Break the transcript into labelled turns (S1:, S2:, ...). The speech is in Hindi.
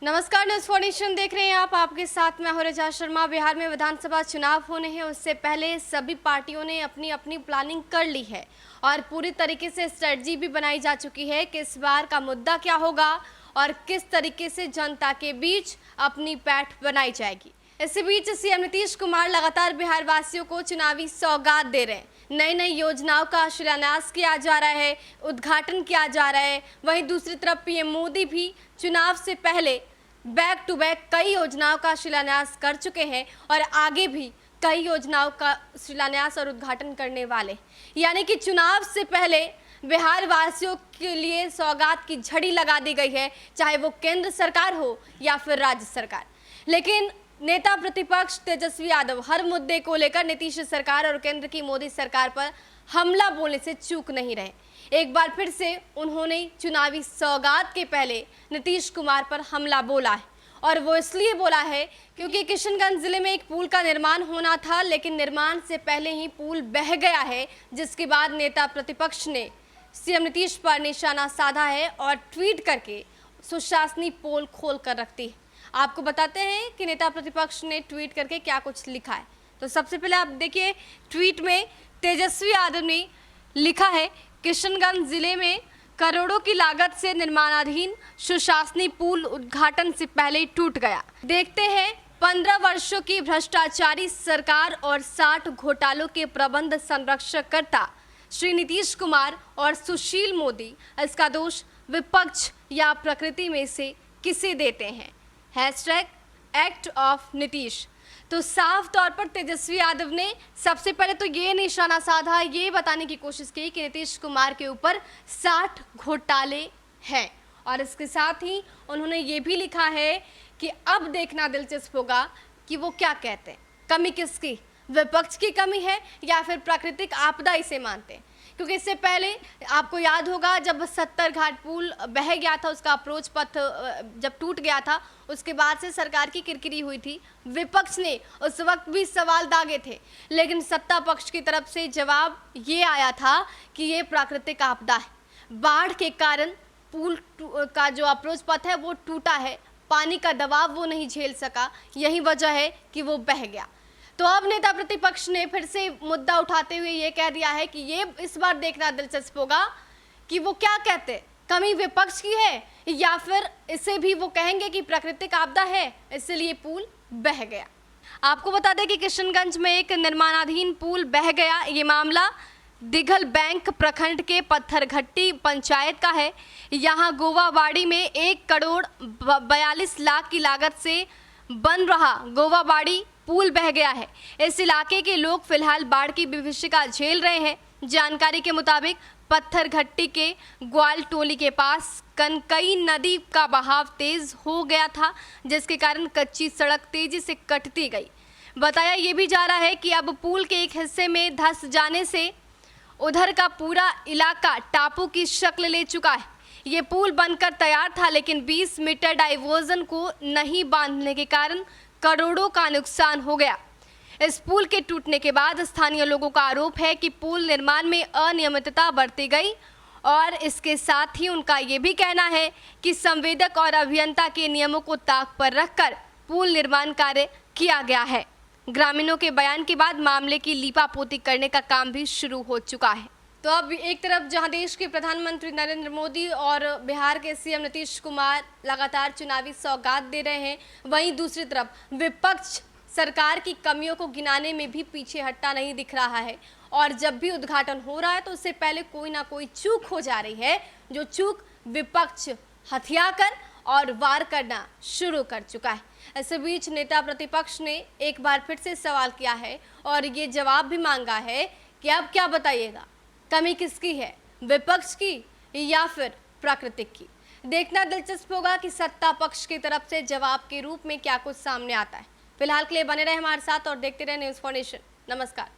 S1: नमस्कार, न्यूज़ फाउंडेशन देख रहे हैं आप। आपके साथ मैं हूं रजा शर्मा। बिहार में विधानसभा चुनाव होने हैं, उससे पहले सभी पार्टियों ने अपनी अपनी प्लानिंग कर ली है और पूरी तरीके से स्ट्रेटजी भी बनाई जा चुकी है कि इस बार का मुद्दा क्या होगा और किस तरीके से जनता के बीच अपनी पैठ बनाई जाएगी। इसी बीच सीएम नीतीश कुमार लगातार बिहार वासियों को चुनावी सौगात दे रहे हैं। नई नई योजनाओं का शिलान्यास किया जा रहा है, उद्घाटन किया जा रहा है। वहीं दूसरी तरफ पीएम मोदी भी चुनाव से पहले बैक टू बैक कई योजनाओं का शिलान्यास कर चुके हैं और आगे भी कई योजनाओं का शिलान्यास और उद्घाटन करने वाले, यानी कि चुनाव से पहले बिहार वासियों के लिए सौगात की झड़ी लगा दी गई है, चाहे वो केंद्र सरकार हो या फिर राज्य सरकार। लेकिन नेता प्रतिपक्ष तेजस्वी यादव हर मुद्दे को लेकर नीतीश सरकार और केंद्र की मोदी सरकार पर हमला बोलने से चूक नहीं रहे। एक बार फिर से उन्होंने चुनावी सौगात के पहले नीतीश कुमार पर हमला बोला है और वो इसलिए बोला है क्योंकि किशनगंज जिले में एक पुल का निर्माण होना था, लेकिन निर्माण से पहले ही पुल बह गया है, जिसके बाद नेता प्रतिपक्ष ने सीएम नीतीश पर निशाना साधा है और ट्वीट करके सुशासनी पोल खोल कर रखती है। आपको बताते हैं कि नेता प्रतिपक्ष ने ट्वीट करके क्या कुछ लिखा है। तो सबसे पहले आप देखिए, ट्वीट में तेजस्वी यादव ने लिखा है, किशनगंज जिले में करोड़ों की लागत से निर्माणाधीन सुशासनी पुल उद्घाटन से पहले ही टूट गया। देखते हैं 15 वर्षों की भ्रष्टाचारी सरकार और 60 घोटालों के प्रबंध संरक्षकर्ता श्री नीतीश कुमार और सुशील मोदी, इसका दोष विपक्ष या प्रकृति में से किसे देते हैं। #Act of Nitish. तो साफ तौर पर तेजस्वी यादव ने सबसे पहले तो ये निशाना साधा, ये बताने की कोशिश की कि नीतीश कुमार के ऊपर 60 घोटाले हैं और इसके साथ ही उन्होंने ये भी लिखा है कि अब देखना दिलचस्प होगा कि वो क्या कहते हैं। कमी किसकी, विपक्ष की कमी है या फिर प्राकृतिक आपदा इसे मानते हैं। क्योंकि इससे पहले आपको याद होगा जब 70 घाट पुल बह गया था, उसका अप्रोच पथ जब टूट गया था, उसके बाद से सरकार की किरकिरी हुई थी। विपक्ष ने उस वक्त भी सवाल दागे थे, लेकिन सत्ता पक्ष की तरफ से जवाब ये आया था कि ये प्राकृतिक आपदा है। बाढ़ के कारण पुल का जो अप्रोच पथ है वो टूटा है, पानी का दबाव वो नहीं झेल सका, यही वजह है कि वो बह गया। तो अब नेता प्रतिपक्ष ने फिर से मुद्दा उठाते हुए ये कह दिया है कि ये इस बार देखना दिलचस्प होगा कि वो क्या कहते हैं, कमी विपक्ष की है या फिर इसे भी वो कहेंगे कि प्राकृतिक आपदा है, इसलिए पुल बह गया। आपको बता दें कि किशनगंज में एक निर्माणाधीन पुल बह गया। ये मामला दिघल बैंक प्रखंड के पत्थरघट्टी पंचायत का है। यहाँ गोवाबाड़ी में 1 करोड़ 42 लाख की लागत से बन रहा गोवाबाड़ी पुल बह गया है। इस इलाके के लोग फिलहाल बाढ़ की विभीषिका झेल रहे हैं। जानकारी के मुताबिक पत्थरघट्टी के ग्वाल टोली के पास कनकई नदी का बहाव तेज हो गया था, जिसके कारण कच्ची सड़क तेजी से कटती गई। बताया ये भी जा रहा है कि अब पुल के एक हिस्से में धंस जाने से उधर का पूरा इलाका टापू की शक्ल ले चुका है। ये पुल बनकर तैयार था, लेकिन 20 मीटर डाइवर्जन को नहीं बांधने के कारण करोड़ों का नुकसान हो गया। इस पुल के टूटने के बाद स्थानीय लोगों का आरोप है कि पुल निर्माण में अनियमितता बरती गई और इसके साथ ही उनका ये भी कहना है कि संवेदक और अभियंता के नियमों को ताक पर रखकर पुल निर्माण कार्य किया गया है। ग्रामीणों के बयान के बाद मामले की लीपापोती करने का काम भी शुरू हो चुका है। तो अब एक तरफ जहां देश के प्रधानमंत्री नरेंद्र मोदी और बिहार के सीएम नीतीश कुमार लगातार चुनावी सौगात दे रहे हैं, वहीं दूसरी तरफ विपक्ष सरकार की कमियों को गिनाने में भी पीछे हटता नहीं दिख रहा है और जब भी उद्घाटन हो रहा है तो उससे पहले कोई ना कोई चूक हो जा रही है, जो चूक विपक्ष हथियाकर और वार करना शुरू कर चुका है। इस बीच नेता प्रतिपक्ष ने एक बार फिर से सवाल किया है और ये जवाब भी मांगा है कि अब क्या बताइएगा, कमी किसकी है, विपक्ष की या फिर प्राकृतिक की। देखना दिलचस्प होगा कि सत्ता पक्ष की तरफ से जवाब के रूप में क्या कुछ सामने आता है। फिलहाल के लिए बने रहे हमारे साथ और देखते रहे न्यूज़ फाउंडेशन। नमस्कार।